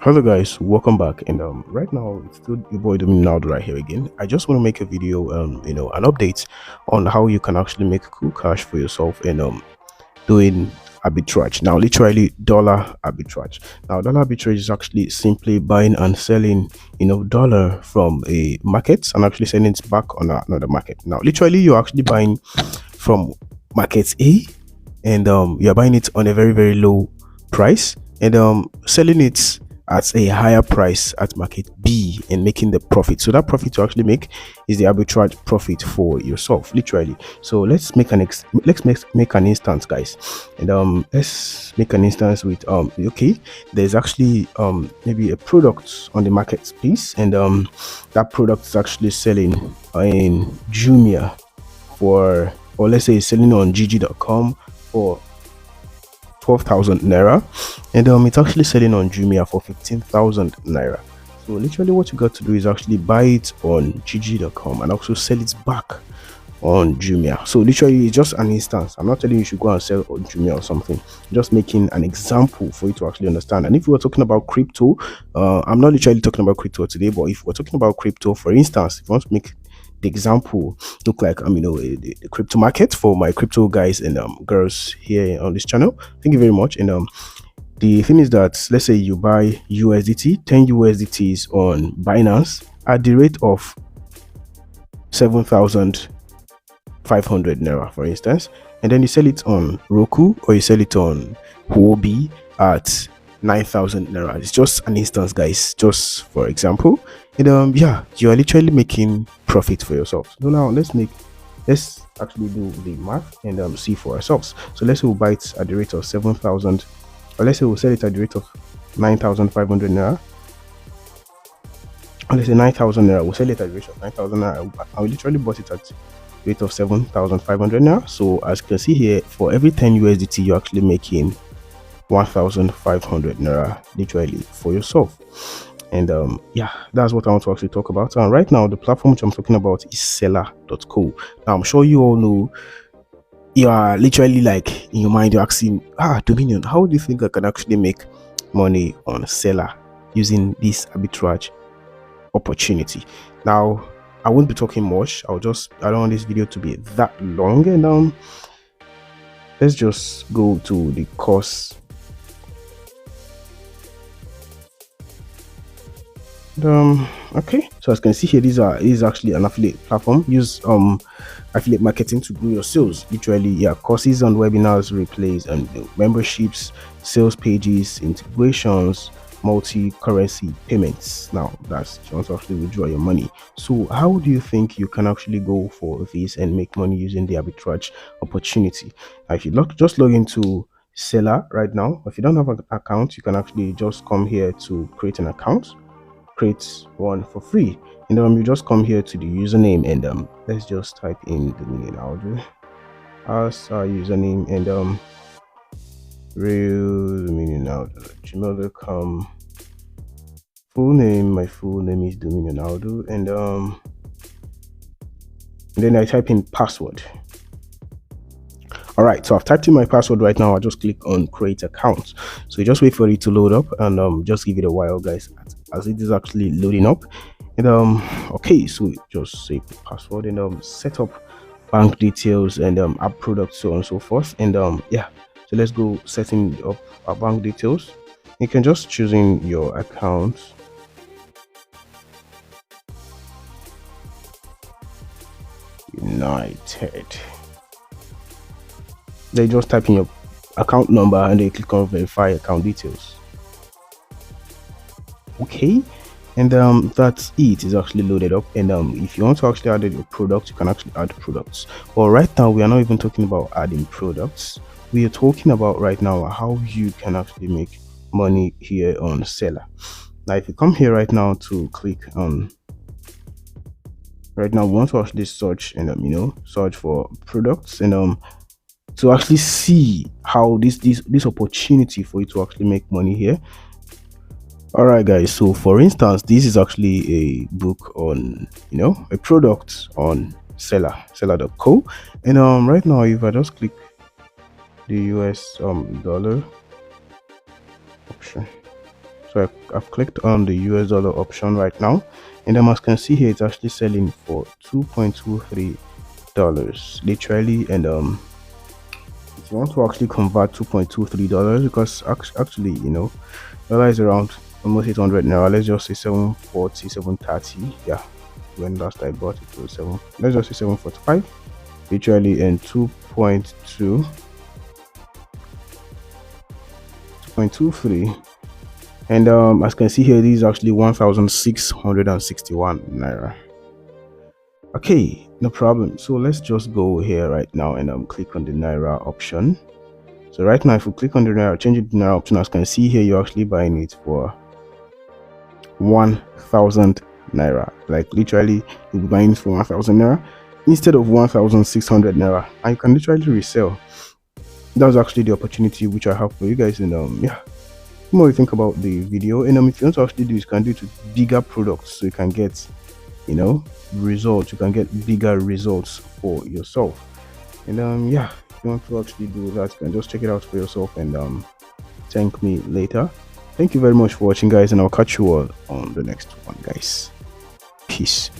Hello guys, welcome back. And right now it's still your boy Dominaldo right here again. I just want to make a video, an update on how you can actually make cool cash for yourself and doing arbitrage. Now literally dollar arbitrage. Now dollar arbitrage is actually simply buying and selling dollar from a market and actually selling it back on another market. Now literally you're actually buying from market A and you're buying it on a very low price and selling it at a higher price at market B and making the profit. So that profit to actually make is the arbitrage profit for yourself, literally. So let's make make an instance, guys, and let's make an instance with okay, there's actually maybe a product on the marketplace, and that product is actually selling in Jumia for, or let's say it's selling on gg.com for 12,000 naira, and it's actually selling on Jumia for 15,000 naira. So literally what you got to do is actually buy it on gg.com and also sell it back on Jumia. So literally it's just an instance. I'm not telling you should go and sell on Jumia or something, just making an example for you to actually understand. And if we were talking about crypto, I'm not literally talking about crypto today, but if we're talking about crypto, for instance, if you want to make the example look like the crypto market for my crypto guys and girls here on this channel, thank you very much. And the thing is that, let's say you buy USDT, 10 USDTs on Binance at the rate of 7,500 naira, for instance, and then you sell it on Roku or you sell it on Huobi at 9,000 naira. It's just an instance, guys, just for example. And yeah, you are literally making profit for yourself. So now let's actually do the math and see for ourselves. So let's say we'll buy it at the rate of 7,000, or let's say we'll sell it at the rate of 9,500 naira. Or let's say 9,000 naira, we'll sell it at the rate of 9,000 naira. I literally bought it at the rate of 7,500 naira. So as you can see here, for every 10 USDT, you're actually making 1,500 naira literally for yourself. And yeah, that's what I want to actually talk about. And right now the platform which I'm talking about is seller.co. Now I'm sure you all know, you are literally like in your mind you're asking, Dominion, how do you think I can actually make money on Seller using this arbitrage opportunity? Now I won't be talking much. I don't want this video to be that long, and let's just go to the course. Okay, so as you can see here, this is actually an affiliate platform. Use affiliate marketing to grow your sales. Literally, yeah, courses and webinars, replays and memberships, sales pages, integrations, multi-currency payments. Now that's if you want to actually withdraw your money. So how do you think you can actually go for this and make money using the arbitrage opportunity? Now, if you just log into Seller right now, if you don't have an account, you can actually just come here to create an account. Create one for free, and you just come here to the username, and let's just type in Dominion Audio as our username, and real Dominion Audio gmail.com. Full name, my full name is Dominion Audio, and then I type in password. All right, so I've typed in my password right now. I just click on create account. So you just wait for it to load up, and just give it a while, guys, as it is actually loading up. And okay, so just save the password and set up bank details and app products, so on and so forth. And yeah, so let's go setting up our bank details. You can just choose in your account. United. They just type in your account number and they click on verify account details. Okay, and that's it. Is actually loaded up. And if you want to actually add your product, you can actually add products. But right now we are not even talking about adding products. We are talking about right now how you can actually make money here on Seller. Now if you come here right now to click on, right now we want to actually search and search for products, and to actually see how this opportunity for you to actually make money here. All right, guys, so for instance, this is actually a book on a product on seller.co, and right now if I just click the US dollar option, So I've clicked on the US dollar option right now, and as you can see here, it's actually selling for $2.23 literally. And if you want to actually convert $2.23, because actually, you know, dollar is around almost 800 now. Let's just say 740, 730. Yeah, when last I bought it was 7, let's just say 745 literally, and 2.23. And as you can see here, this is actually 1,661 naira. Okay, no problem. So let's just go here right now and click on the naira option. So right now, if you click on the naira, change it to naira option, as you can see here, you're actually buying it for 1,000 naira. Like literally, you'll be buying it for 1,000 naira instead of 1,600 naira, and you can literally resell. That's actually the opportunity which I have for you guys. And yeah, the more you think about the video, and if you want to actually do this, you can do it with bigger products, so you can get, you know, results. You can get bigger results for yourself. And yeah, if you want to actually do that, you can just check it out for yourself and thank me later. Thank you very much for watching, guys, and I'll catch you all on the next one, guys. Peace.